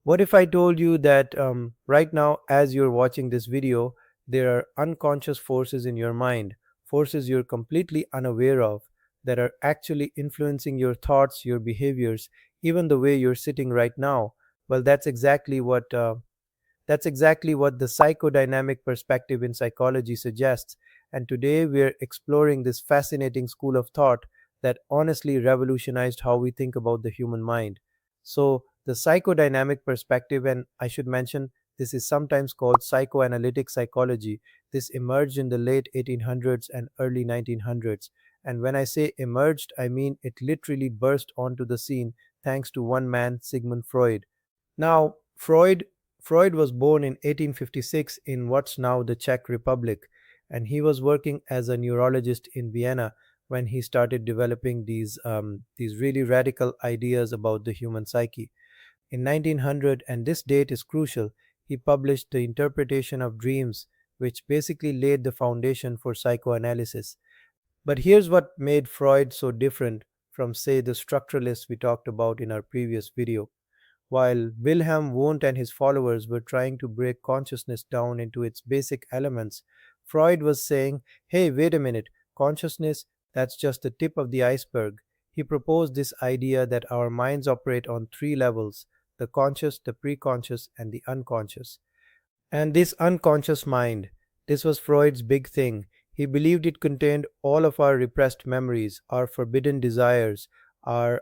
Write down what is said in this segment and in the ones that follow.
What if I told you that right now, as you're watching this video, there are unconscious forces in your mind, forces you're completely unaware of, that are actually influencing your thoughts, your behaviors, even the way you're sitting right now? Well, that's exactly what the psychodynamic perspective in psychology suggests. And today we're exploring this fascinating school of thought that honestly revolutionized how we think about the human mind. So, the psychodynamic perspective, and I should mention, this is sometimes called psychoanalytic psychology. This emerged in the late 1800s and early 1900s. And when I say emerged, I mean it literally burst onto the scene thanks to one man, Sigmund Freud. Now, Freud was born in 1856 in what's now the Czech Republic, and he was working as a neurologist in Vienna when he started developing these really radical ideas about the human psyche. In 1900, and this date is crucial, he published The Interpretation of Dreams, which basically laid the foundation for psychoanalysis. But here's what made Freud so different from, say, the structuralists we talked about in our previous video. While Wilhelm Wundt and his followers were trying to break consciousness down into its basic elements, Freud was saying, hey, wait a minute, consciousness, that's just the tip of the iceberg. He proposed this idea that our minds operate on three levels: the conscious, the preconscious, and the unconscious. And this unconscious mind, this was Freud's big thing. He believed it contained all of our repressed memories, our forbidden desires, our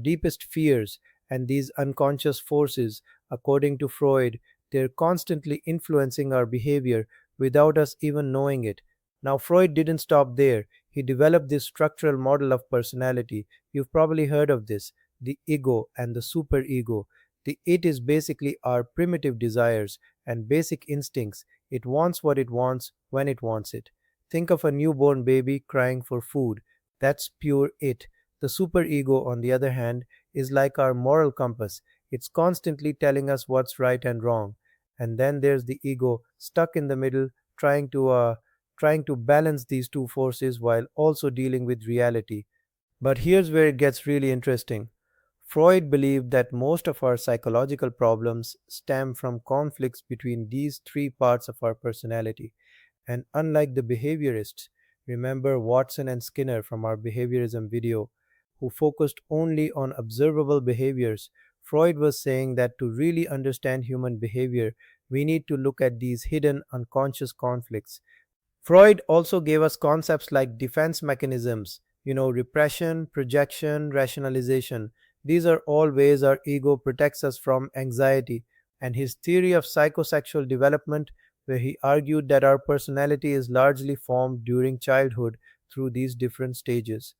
deepest fears, and these unconscious forces, according to Freud, they're constantly influencing our behavior without us even knowing it. Now, Freud didn't stop there. He developed this structural model of personality. You've probably heard of this: the ego and the superego. The it is basically our primitive desires and basic instincts. It wants what it wants when it wants it. Think of a newborn baby crying for food. That's pure it. The superego, on the other hand, is like our moral compass. It's constantly telling us what's right and wrong. And then there's the ego, stuck in the middle, trying to uh, trying to balance these two forces while also dealing with reality. But here's where it gets really interesting. Freud believed that most of our psychological problems stem from conflicts between these three parts of our personality. And unlike the behaviorists, remember Watson and Skinner from our behaviorism video, who focused only on observable behaviors, Freud was saying that to really understand human behavior, we need to look at these hidden unconscious conflicts. Freud also gave us concepts like defense mechanisms, repression, projection, rationalization. These are all ways our ego protects us from anxiety. And his theory of psychosexual development, where he argued that our personality is largely formed during childhood through these different stages.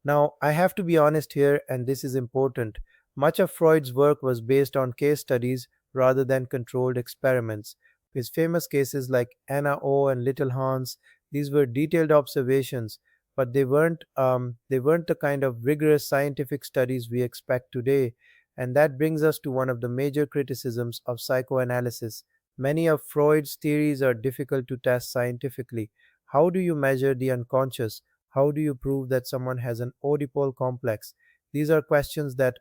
Now, I have to be honest here, and this is important. Much of Freud's work was based on case studies rather than controlled experiments. His famous cases like Anna O and Little Hans, these were detailed observations, but they weren't the kind of rigorous scientific studies we expect today. And that brings us to one of the major criticisms of psychoanalysis. Many of Freud's theories are difficult to test scientifically. How do you measure the unconscious? How do you prove that someone has an Oedipal complex? These are questions that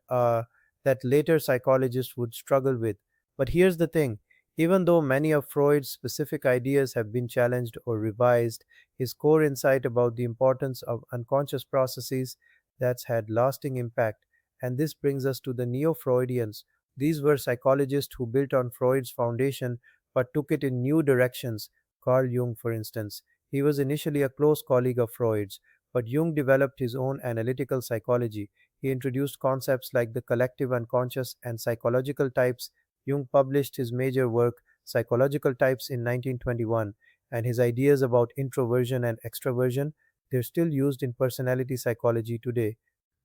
later psychologists would struggle with. But here's the thing: even though many of Freud's specific ideas have been challenged or revised, his core insight about the importance of unconscious processes, that's had lasting impact. And this brings us to the Neo-Freudians. These were psychologists who built on Freud's foundation but took it in new directions. Carl Jung, for instance. He was initially a close colleague of Freud's, but Jung developed his own analytical psychology. He introduced concepts like the collective unconscious and psychological types. Jung published his major work, Psychological Types, in 1921, and his ideas about introversion and extroversion, they're still used in personality psychology today.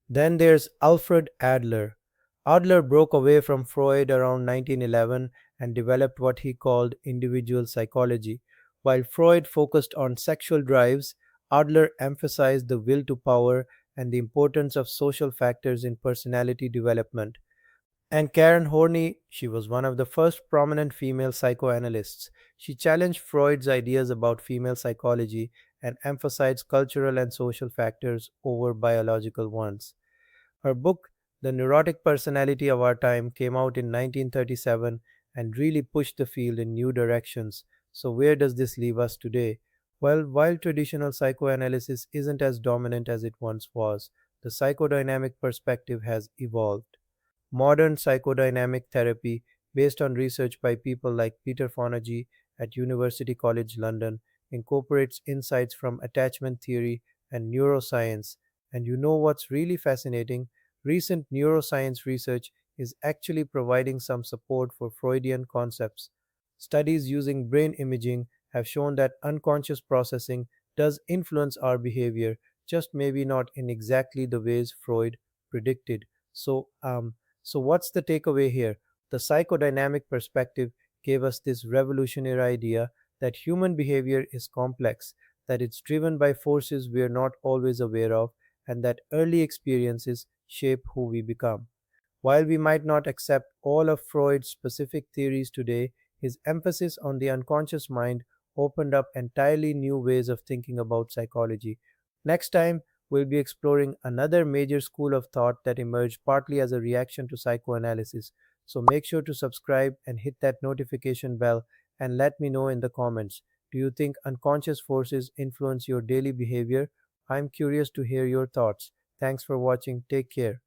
Then there's Alfred Adler. Adler broke away from Freud around 1911 and developed what he called individual psychology. While Freud focused on sexual drives, Adler emphasized the will to power and the importance of social factors in personality development. And Karen Horney, she was one of the first prominent female psychoanalysts. She challenged Freud's ideas about female psychology and emphasized cultural and social factors over biological ones. Her book, The neurotic personality of our time came out in 1937 and really pushed the field in new directions. So, where does this leave us today? Well, while traditional psychoanalysis isn't as dominant as it once was, the psychodynamic perspective has evolved. Modern psychodynamic therapy, based on research by people like Peter Fonagy at University College London, incorporates insights from attachment theory and neuroscience. And you know what's really fascinating? Recent neuroscience research is actually providing some support for Freudian concepts. Studies using brain imaging have shown that unconscious processing does influence our behavior, just maybe not in exactly the ways Freud predicted. So, so, what's the takeaway here? The psychodynamic perspective gave us this revolutionary idea that human behavior is complex, that it's driven by forces we're not always aware of, and that early experiences shape who we become. While we might not accept all of Freud's specific theories today, his emphasis on the unconscious mind opened up entirely new ways of thinking about psychology. Next time, we'll be exploring another major school of thought that emerged partly as a reaction to psychoanalysis. So make sure to subscribe and hit that notification bell and let me know in the comments. Do you think unconscious forces influence your daily behavior? I'm curious to hear your thoughts. Thanks for watching. Take care.